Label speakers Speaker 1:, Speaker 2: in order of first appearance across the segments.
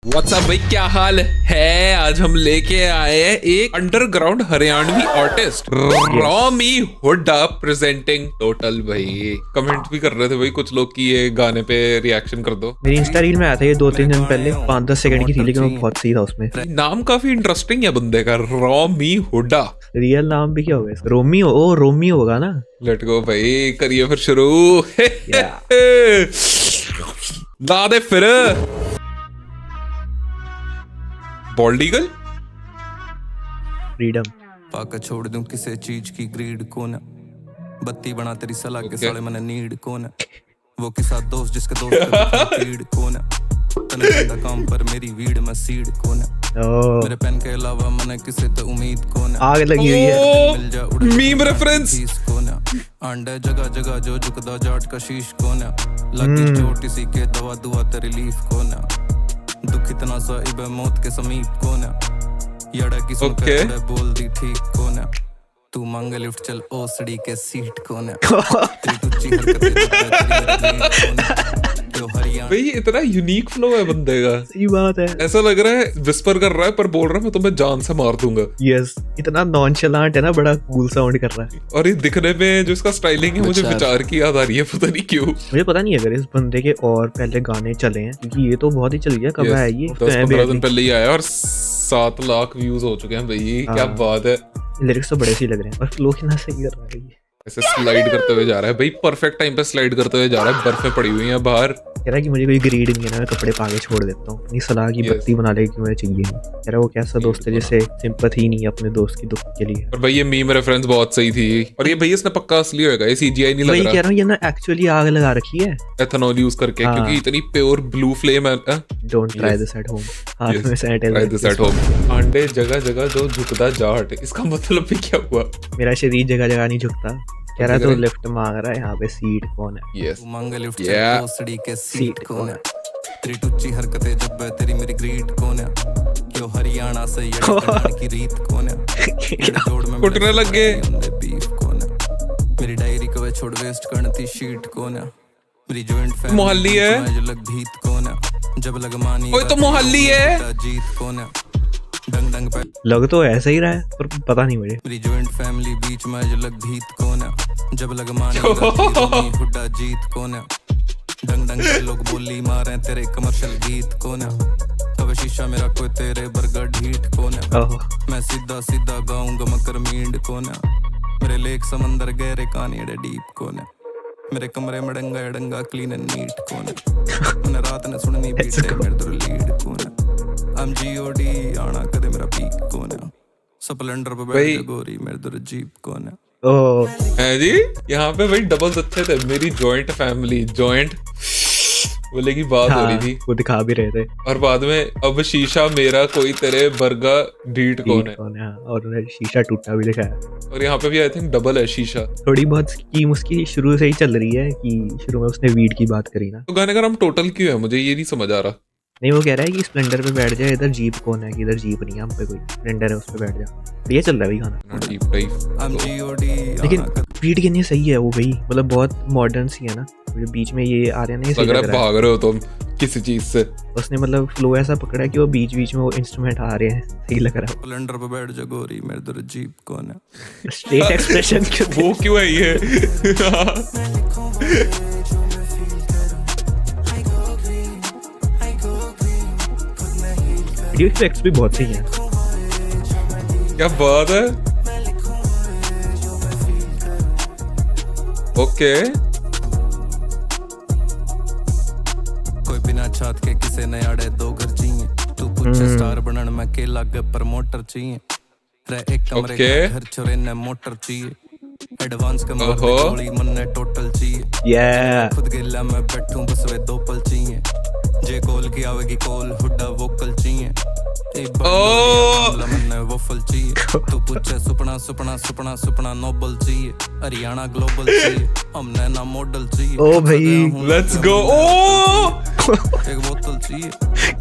Speaker 1: WhatsApp भाई, क्या हाल है। आज हम लेके आए हैं एक underground Haryanvi artist Romy Hooda presenting total. भाई कमेंट भी कर रहे थे भाई कुछ लोग कि ये गाने पे रिएक्शन कर दो।
Speaker 2: मेरी इंस्टा रील में आया था ये 2-3 दिन पहले, 5-10 सेकंड की थी, लेकिन वो बहुत सही था। उसमें
Speaker 1: नाम काफी इंटरेस्टिंग है बंदे का, रॉमी हुड्डा।
Speaker 2: रियल नाम भी क्या होगा इसका? रोमी हो, ओ रोमी होगा ना।
Speaker 1: लेट गो भाई, करिए फिर शुरू। ला दे फिर बॉल्ड ईगल।
Speaker 2: फ्रीडम
Speaker 3: पाका छोड़ दूं किसी चीज की ग्रीड को ना, बत्ती बना तेरी सलाह के साले मने नीड को ना, वो के साथ दोस्त जिसके दोस्त का फीड को ना, तने बंदा काम पर मेरी वीड में सीड को ना, मेरे पेन के अलावा मने किसी तो उम्मीद को ना,
Speaker 2: आग लगी हुई है।
Speaker 3: मिल जा
Speaker 1: मीम रेफरेंस
Speaker 3: को ना, अंडे जगह जगह जो झुकदा जाट का शीश को ना, लगी चोट इसी के दवा दुआ ते रिलीफ को ना, दुख इतना सा इबे मौत के समीप को ना, यड़ा की सुन के बोल दी ठीक को ना, तू मांगे लिफ्ट चल ओसड़ी के सीट को ना, तेरी टुच्ची हरकतें
Speaker 1: भाई इतना यूनिक फ्लो है बंदे का।
Speaker 2: सही बात है।
Speaker 1: ऐसा लग रहा है विस्पर कर रहा है पर बोल रहा है मैं तुम्हें जान से मार दूंगा।
Speaker 2: यस, इतना नॉनचलांट है ना, बड़ा कूल साउंड कर रहा है।
Speaker 1: और ये दिखने में जो इसका स्टाइलिंग है मुझे विचार की याद आ रही है, पता नहीं क्यों।
Speaker 2: मुझे पता नहीं अगर इस बंदे के और पहले गाने चले हैं, क्योंकि ये तो बहुत ही चल गया। कब आया ये?
Speaker 1: 10-15 दिन पहले ही आया और 7 लाख व्यूज हो चुके हैं भाई। क्या बात है।
Speaker 2: लिरिक्स तो बड़े सही लग रहे हैं और फ्लो कितना सही कर रहा है ये।
Speaker 1: ऐसे स्लाइड करते हुए जा रहा है भाई, परफेक्ट टाइम पे स्लाइड करते हुए जा रहा है। बर्फें पड़ी हुई हैं बाहर।
Speaker 2: कह रहा है कि मुझे कोई ग्रीड नहीं है ना, मैं कपड़े पागे छोड़ देता हूँ, अपनी सलाह की बत्ती बना ले कि मुझे चाहिए नहीं। कह रहा वो कैसा दोस्त है जिसे सिंपैथी नहीं है अपने दोस्त की दुख के लिए।
Speaker 1: और भाई ये मीम रेफरेंस बहुत सही थी। और ये भाई इसने पक्का असली होगा, ये सीजीआई नहीं लग रहा।
Speaker 2: वही कह रहा हूँ, ये ना एक्चुअली आग लगा रखी है
Speaker 1: एथेनॉल यूज करके, क्योंकि इतनी प्योर ब्लू फ्लेम है।
Speaker 2: Don't try this at home. हाथ में sanitiser.
Speaker 1: Try this at home. अंडे जगह जगह जो झुकदा जाट, इसका मतलब भी क्या हुआ?
Speaker 2: मेरा शरीर जगह जगह नहीं झुकता। कह रहा तो लिफ्ट मांग रहा है, यहाँ पे सीट कौन है?
Speaker 1: यस,
Speaker 3: तू मांगे लिफ्ट चल ओसड़ी के सीट को ना, तेरी टुच्ची हरकतें जब है तेरी मेरी ग्रीड को ना, क्यों हरियाणा से ये की रीत को ना, जोड़ में
Speaker 1: कुटने लग गए
Speaker 3: बीफ को ना, मेरी डायरी को छोड़ वेस्ट करती शीट को ना, मेरी जॉइंट फैमिली
Speaker 1: मोहल्ली है
Speaker 3: जो लग भीत को ना, जब लग मानी
Speaker 1: ओए तो मोहल्ली है
Speaker 3: जीत को ना, डंग डंग पे
Speaker 2: लग तो ऐसा ही रहा है पर पता नहीं मुझे।
Speaker 3: मेरी जॉइंट फैमिली बीच में जो लग भीत को ना, जब लग मानी हुड्डा जीत को ना, डंग डंग पे लोग बोली मारे तेरे कमर्शियल गीत को ना, कब शीशा मेरा कोई तेरे बर्गर ढीठ को ना, मैं सीधा सीधा गाऊंगा मकर मींड को ना, मेरे लेक समंदर गहरे कानीड़े डीप को ना, मेरे कमरे में डंगा डंगा क्लीन एंड नीट को ना, मैंने रात ने सुननी बीटे मेरे दुर लीड को ना, I'm G.O.D आना कदे मेरा पीक को ना, स्प्लेंडर पे बैठ गोरी मेरे दुर जीप को ना।
Speaker 1: है जी। यहाँ पे भाई डबल्स अच्छे थे। मेरी जॉइंट फैमिली, जॉइंट बोले की बात हो रही थी,
Speaker 2: वो दिखा भी रहे थे। और
Speaker 1: बाद में अब शीशा मेरा कोई तेरे बर्गा डीट कौन है,
Speaker 2: और उन्हें शीशा टूटा भी दिखाया।
Speaker 1: और यहाँ पे भी आई थिंक डबल है शीशा।
Speaker 2: थोड़ी बहुत स्कीम उसकी शुरू से ही चल रही है कि शुरू में उसने वीड की बात करी ना।
Speaker 1: तो गाने का नाम टोटल क्यों है, मुझे ये नहीं समझ आ रहा।
Speaker 2: नहीं, वो कह रहा है कि स्प्लेंडर पे बैठ जाए, इधर जीप कौन है कि इधर जीप नहीं है, हम पे कोई स्प्लेंडर है उस पे बैठ जा। तो ये चल रहा है भाई गाना। लेकिन बीट कितनी सही है वो भाई, मतलब बहुत मॉडर्न सी है ना। बीच में ये आ रहे हैं,
Speaker 1: लग रहा है भाग रहे हो तुम किसी चीज से।
Speaker 2: उसने मतलब फ्लो ऐसा पकड़ा है कि वो बीच बीच में वो इंस्ट्रूमेंट आ रहे हैं, सही लग रहा है।
Speaker 3: स्प्लेंडर पे बैठ जा गोरी मेरे दुर जीप कौन है।
Speaker 2: स्ट्रेट एक्सप्रेशन
Speaker 1: वो क्यों है ये?
Speaker 2: इफेक्ट्स भी बहुत सही हैं।
Speaker 1: क्या बात है। ओके,
Speaker 3: कोई बिना छात के किसे न आड़े दो घर चाहिए, तू पूछे स्टार बनन में के लग प्रमोटर चाहिए, रह एक कमरे के घर छोरे ने मोटर चाहिए, एडवांस का मार गोली मन ने टोटल चाहिए, खुद गिल्ला में बैठूं बस वे दो पल चाहिए, जे कॉल की आवेगी कॉल हुड्डा वोकल चाहिए, वफल चाहिए तू पूछे सुपना सुपना सुपना सुपना नोबल चाहिए हरियाणा ग्लोबल चाहिए हमने ना मॉडल चाहिए
Speaker 2: ओ भाई
Speaker 1: लेट्स गो। ओ
Speaker 3: एक बोतल चाहिए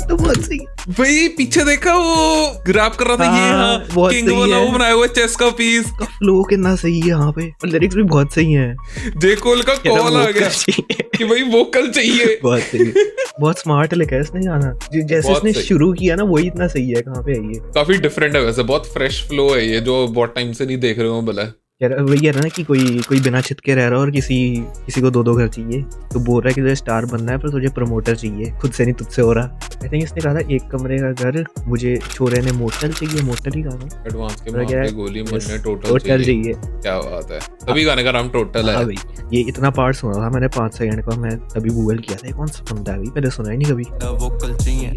Speaker 2: तो बहुत सही
Speaker 1: भाई पीछे देखा वो ग्रैब कर रहा था ये।
Speaker 2: हाँ,
Speaker 1: हाँ
Speaker 2: बहुत
Speaker 1: किंग
Speaker 2: सही
Speaker 1: वाला
Speaker 2: है।
Speaker 1: वो बनाया हुआ चेस का पीस।
Speaker 2: फ्लो कितना सही है यहाँ पे और लिरिक्स भी बहुत सही हैं।
Speaker 1: जे कोल का कॉल आ गया
Speaker 2: चाहिए।
Speaker 1: कि भाई वोकल चाहिए।
Speaker 2: बहुत सही बहुत स्मार्ट लिखा है इसने गाना जैसे
Speaker 1: बहुत
Speaker 2: इसने
Speaker 1: सही।
Speaker 2: शुरू किया ना वही इतना सही है। कहाँ पे है ये
Speaker 1: काफी डिफरेंट है वैसे, बहुत फ्रेश फ्लो है ये जो बहुत टाइम से नहीं देख रहे हो भला।
Speaker 2: यार वही है ना कि कोई बिना छित के रह रहा है और किसी को 2 घर चाहिए तो बोल रहा है कि तुझे स्टार बनना है पर तुझे प्रमोटर चाहिए खुद से नहीं तुझसे हो रहा। आई थिंक इसने कहा था 1 कमरे का घर मुझे छोरे ने मोटल चाहिए। मोटल ही कहा था
Speaker 1: एडवांस के
Speaker 2: और
Speaker 1: मार
Speaker 2: क्या
Speaker 1: के
Speaker 2: है?
Speaker 1: गोली
Speaker 2: Yes,
Speaker 1: मरने टोटल
Speaker 2: टोटल
Speaker 1: चाहिए।
Speaker 2: चाहिए।
Speaker 1: क्या बात है, तभी गाने का नाम टोटल
Speaker 2: हाँ
Speaker 1: है।
Speaker 2: भाई ये इतना पार्ट सुना था मैंने 5 सेकंड का। मैं तभी गूगल किया था ये कौन सा बंदा है भाई, पहले सुना ही नहीं कभी।
Speaker 3: वोकल चाहिए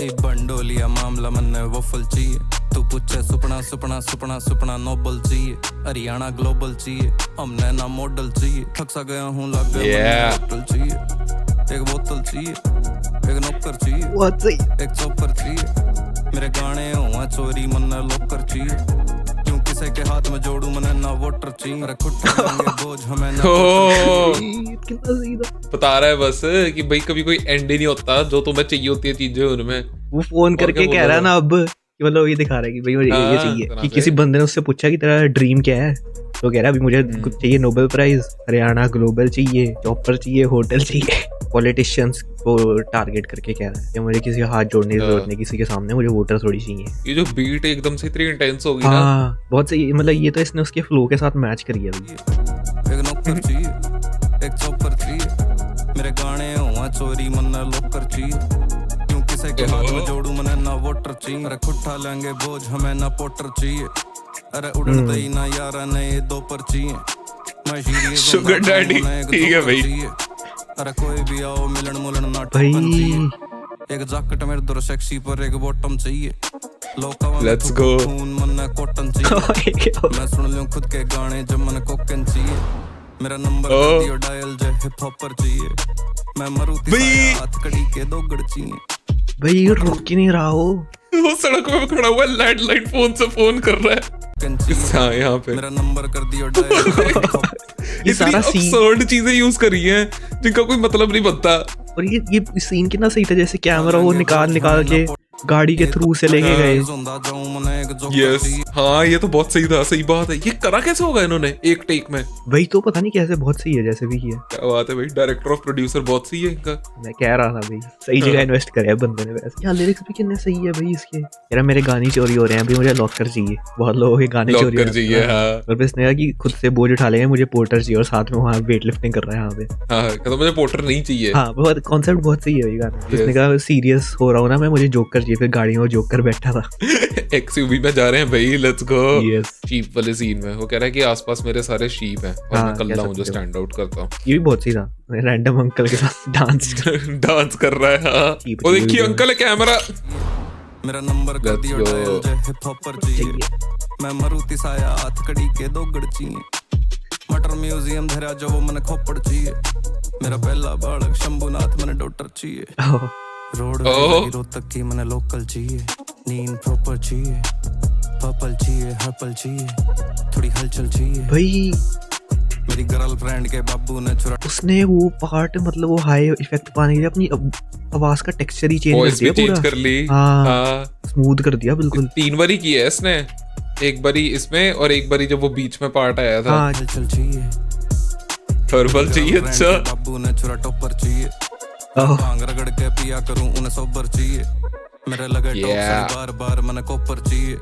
Speaker 3: एक बंडोलिया मामला मन वफल चाहिए तू पूछे सुपना सुपना सुपना सुपना नोबल चाहिए हरियाणा ग्लोबल चाहिए हमने ना मॉडल चाहिए थक सा गया हूँ लग गया होटल चाहिए एक बोतल चाहिए एक नौकर चाहिए
Speaker 2: बहुत सही
Speaker 3: एक चौपर चाहिए मेरे गाने हुआ चोरी मन लोकर चाहिए क्यों किसी के हाथ में जोड़ू मन ना वोटर चाहिए अरे खुट्टा लेंगे बोझ हमें ना
Speaker 1: ओ,
Speaker 2: कितना सही था।
Speaker 1: बता रहा है बस कि भाई कभी कोई एंड ही नहीं होता, जो तुम्हें चाहिए होती है चीजें उनमें।
Speaker 2: वो फोन
Speaker 1: और
Speaker 2: करके
Speaker 1: क्या
Speaker 2: कह रहा है
Speaker 1: बोल
Speaker 2: ना अब कि मतलब ये दिखा रहा है कि भाई मुझे ये
Speaker 1: हाँ,
Speaker 2: चाहिए
Speaker 1: तरह
Speaker 2: कि
Speaker 1: से।
Speaker 2: किसी बंदे ने उससे पूछा कि तेरा ड्रीम क्या है तो कह रहा है अभी मुझे कुछ चाहिए नोबेल प्राइज हरियाणा ग्लोबल चाहिए चॉपर चाहिए होटल चाहिए। पॉलिटिशियंस को टारगेट करके कह रहा है कि मुझे किसी का हाथ जोड़ने की जरूरत नहीं किसी के सामने मुझे वोटर थोड़ी चाहिए।
Speaker 1: ये जो बीट एकदम से इतनी इंटेंस होगी ना।
Speaker 2: हाँ बहुत सही मतलब ये तो इसने उसके फ्लो के साथ मैच करी है भाई।
Speaker 3: एक नौकर चाहिए एक चौपर चाहिए मेरे गाने हुआ चोरी मन लोकर चाहिए क्यों किसी के हाथ में जोड़ू मन ना वोटर चाहिए अरे खुट्टा लेंगे बोझ हमें ना पोटर चाहिए अरे उड़न दई ना यारा ने ये 2 पर चाहिए मैं शीरी
Speaker 1: शुगर डैडी ठीक है भाई।
Speaker 3: अरे कोई भी आओ मिलन मुलन ना
Speaker 2: भाई
Speaker 3: टोकन चाहिए एक जैकेट मेरे दो सेक्सी पर एक बॉटम चाहिए लोका
Speaker 1: Let's go।
Speaker 3: खून मन कॉटन चाहिए मैं सुन लूं खुद के गाने जब मन कोकन चाहिए मेरा नंबर कर दियो डायल जे हिप हॉपर चाहिए मैं मारुति हाथ कड़ी के 2 गड़ चाहिए
Speaker 2: भाई ये रुक ही नहीं रहा हो।
Speaker 1: वो सड़क में खड़ा हुआ लैंडलाइन फोन से फोन कर रहा है। हाँ यहाँ पे
Speaker 3: मेरा नंबर कर दियो डायल
Speaker 2: ये सारा सीन
Speaker 1: absurd चीजें यूज करी हैं जिनका कोई मतलब नहीं बनता।
Speaker 2: और ये सीन कितना सही था जैसे कैमरा वो निकाल के गाड़ी के थ्रू से लेके गए।
Speaker 1: यस हाँ ये तो बहुत सही था, सही बात है। ये करा कैसे होगा इन्होंने एक टेक में?
Speaker 2: वही तो पता नहीं कैसे बहुत सही है जैसे भी किया।
Speaker 1: क्या बात है भाई, डायरेक्टर ऑफ प्रोड्यूसर बहुत सही है इनका।
Speaker 2: मैं कह रहा था भाई सही जगह इन्वेस्ट करे बंदे ने वैसे। यार लिरिक्स भी कितने सही है भाई इसके। यार मेरे गाने चोरी हो रहे हैं अभी मुझे लॉकर चाहिए। बहुत लोगों के गाने चोरी
Speaker 1: लॉकर चाहिए। हाँ
Speaker 2: और फिर इसने कहा कि खुद से बोझ उठा लेंगे मुझे पोर्टर चाहिए और साथ में वहाँ वेट लिफ्टिंग कर रहा है यहाँ पे।
Speaker 1: हाँ कहता मुझे पोर्टर नहीं चाहिए।
Speaker 2: हाँ बहुत कॉन्सेप्ट बहुत सही है भाई गाना। इसने कहा सीरियस हो रहा हूँ ना मैं मुझे जोकर चाहिए फिर गाड़ी में जोकर बैठा था।
Speaker 1: एक्सयूवी में जा रहे हैं भाई, लेट्स गो।
Speaker 2: यस
Speaker 1: शीप वाले सीन में वो कह रहा है कि आसपास मेरे सारे शीप हैं और
Speaker 2: हाँ,
Speaker 1: मैं कल्ला
Speaker 2: कह
Speaker 1: हूँ जो
Speaker 2: सकते हो।
Speaker 1: स्टैंड आउट करता हूँ।
Speaker 2: ये भी बहुत सही था रैंडम अंकल के साथ डांस।
Speaker 1: डांस कर रहा है। हाँ
Speaker 2: शीप
Speaker 1: वो
Speaker 2: चाहिए
Speaker 1: देखिए
Speaker 2: भी
Speaker 1: अंकल कैमरा।
Speaker 3: मेरा नंबर कर
Speaker 1: Let's
Speaker 3: दियो
Speaker 1: go।
Speaker 3: डायल जे हिप हॉपर चाहिए मैं मारुति साया हाथ कड़ी के 2 गड़ चाहिए मटर म्यूजियम धरा जो वो मन खोपड़ चाहिए मेरा पहला बालक शंभुनाथ मन डॉक्टर चाहिए रोड रोहतक की मन लोकल चाहिए नींद प्रॉपर चाहिए पर्पल चाहिए हर्पल चाहिए थोड़ी हलचल चाहिए
Speaker 2: भाई
Speaker 3: मेरी गर्लफ्रेंड के बाबू ने चुरा
Speaker 2: उसने वो पार्ट मतलब वो हाई इफेक्ट पाने के लिए अपनी आवाज का टेक्सचर ही चेंज कर
Speaker 1: वॉइस भी
Speaker 2: दिया
Speaker 1: चेंज
Speaker 2: पूरा।
Speaker 1: कर ली।
Speaker 2: हाँ
Speaker 1: हाँ
Speaker 2: स्मूथ कर दिया बिल्कुल।
Speaker 1: 3 बारी की है इसने, एक बारी इसमें और एक बारी जब वो बीच में पार्ट आया था।
Speaker 2: हाँ
Speaker 3: हलचल चाहिए
Speaker 1: हर्बल चाहिए। अच्छा
Speaker 3: बाबू ने चुरा टॉपर चाहिए भांग रगड़ के पिया करूं उन्हें सोबर चाहिए मेरे लगे टॉप बार बार मन कोपर चाहिए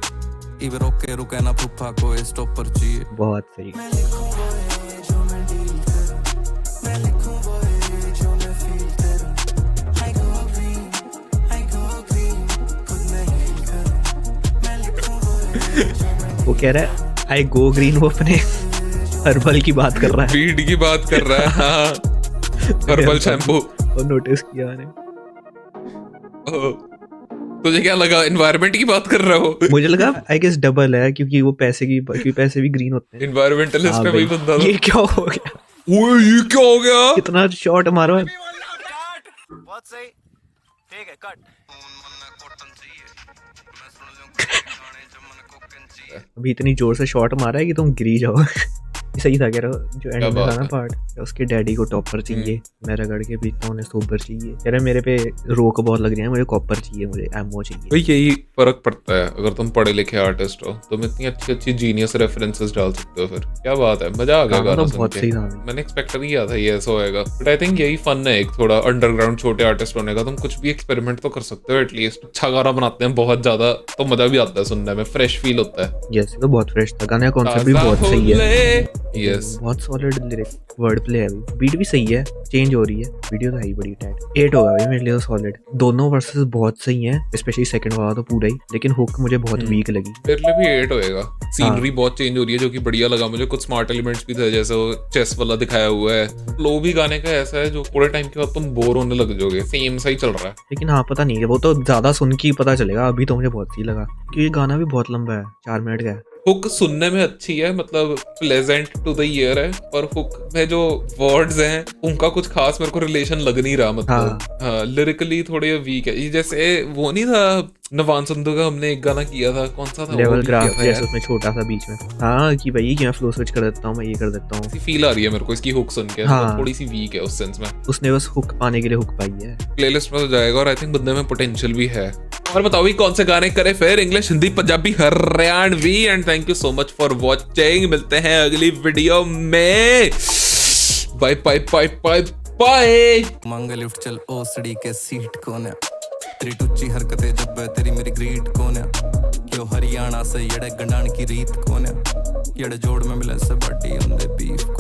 Speaker 3: इव रोके रुके ना फूफा को स्टॉपर चाहिए।
Speaker 2: बहुत सही। वो कह रहा है आई गो ग्रीन वो अपने हर्बल की बात कर रहा है।
Speaker 1: वीड की बात कर रहा है। हाँ हर्बल शैम्पू।
Speaker 2: और नोटिस किया मैंने।
Speaker 1: तुझे क्या लगा एनवायरनमेंट की बात कर रहा हो?
Speaker 2: मुझे लगा आई गेस डबल है क्योंकि वो पैसे भी ग्रीन होते हैं।
Speaker 1: एनवायरमेंटलिस्ट
Speaker 2: हाँ
Speaker 1: है
Speaker 2: भाई,
Speaker 1: वही बंदा।
Speaker 2: ये क्या हो गया?
Speaker 1: ओए ये क्या हो गया?
Speaker 2: कितना शॉट मारो है।
Speaker 4: बहुत सही ठीक है कट
Speaker 2: अभी इतनी जोर से शॉट मारा है कि तुम गिरी जाओ। सही था कह रहा हूँ, जो एंड में था ना पार्ट, उसके डैडी को टॉपर चाहिए, मैं रगड़ के पीता हूँ, उन्हें सोबर चाहिए, कह रहा मेरे पे रोक बहुत लग रही है, मुझे कॉपर चाहिए, मुझे एमओ चाहिए।
Speaker 1: भाई यही फर्क पड़ता है, अगर तुम पढ़े लिखे आर्टिस्ट हो तुम इतनी अच्छी अच्छी जीनियस रेफरेंसेस डाल सकते हो। फिर क्या बात है, मजा आ गया गाना सुन
Speaker 2: बहुत
Speaker 1: के।
Speaker 2: सही था।
Speaker 1: मैंने एक्सपेक्ट नहीं किया था ये ऐसा होएगा, बट आई थिंक यही फन है एक थोड़ा अंडरग्राउंड छोटे आर्टिस्ट होने का। तुम कुछ भी एक्सपेरिमेंट तो कर सकते हो एटलीस्ट। अच्छा गाना बनाते हैं बहुत ज्यादा तो मजा भी आता है सुनने में, फ्रेश फील होता है।
Speaker 2: यस, तो बहुत फ्रेश था गाना, कॉन्सेप्ट भी बहुत सही है।
Speaker 1: यस,
Speaker 2: बहुत सॉलिड लिरिक, वर्ड प्ले है, बीट भी सही है, चेंज हो रही है, वीडियो तो है ही बड़ी टाइट। 8 होगा भाई मेरे लिए तो सॉलिड। दोनों वर्सेस बहुत सही हैं, स्पेशली सेकंड वाला तो पूरा ही, लेकिन हुक मुझे बहुत वीक लगी।
Speaker 1: मेरे लिए भी 8 होएगा। सीनरी बहुत चेंज हो रही है जो कि बढ़िया लगा मुझे। कुछ स्मार्ट एलिमेंट्स भी थे, जैसे वो चेस वाला दिखाया हुआ है। फ्लो भी गाने का ऐसा है जो थोड़े टाइम के बाद तुम बोर होने लग जाओगे, सेम सा ही चल रहा है।
Speaker 2: लेकिन हाँ पता नहीं है, वो तो ज्यादा सुन के ही पता चलेगा। अभी तो मुझे बहुत सही लगा क्योंकि ये गाना भी बहुत लंबा है, 4 मिनट का है।
Speaker 1: हुक सुनने में अच्छी है, मतलब प्लेजेंट टू द ईयर है, पर हुक में जो वर्ड्स हैं उनका कुछ खास मेरे को रिलेशन लग नहीं रहा। मतलब हाँ, लिरिकली थोड़े वीक है। ये जैसे वो नहीं था नवान संधू का हमने एक गाना किया था, कौन सा था?
Speaker 2: लेवल ग्राफ जैसे उसमें छोटा सा बीच में, हाँ कि भाई मैं फ्लो स्विच कर देता हूँ, मैं ये कर देता हूँ।
Speaker 1: फील आ रही है मेरे को इसकी हुक सुन के।
Speaker 2: हाँ।
Speaker 1: थोड़ी सी वीक है उस सेंस में।
Speaker 2: उसने बस हुक पाने के लिए हुक पाई है।
Speaker 1: प्लेलिस्ट में तो जाएगा और आई थिंक बंदे में पोटेंशियल भी है। और बताओ भी कौन से गाने करे फिर, English, Hindi, Punjabi, Haryanvi. And thank you so much for watching. मिलते हैं अगली वीडियो में। Bye bye bye bye bye.
Speaker 3: मांग लिफ्ट चल ओसड़ी के सीट कोने, तेरी टुच्ची हरकतें जब तेरी मेरी ग्रीट कोने, यो हरियाणा से यड़े गंडान की रीत कोने, यड़े जोड़ में मिले से बड़ी उंदे बीफ।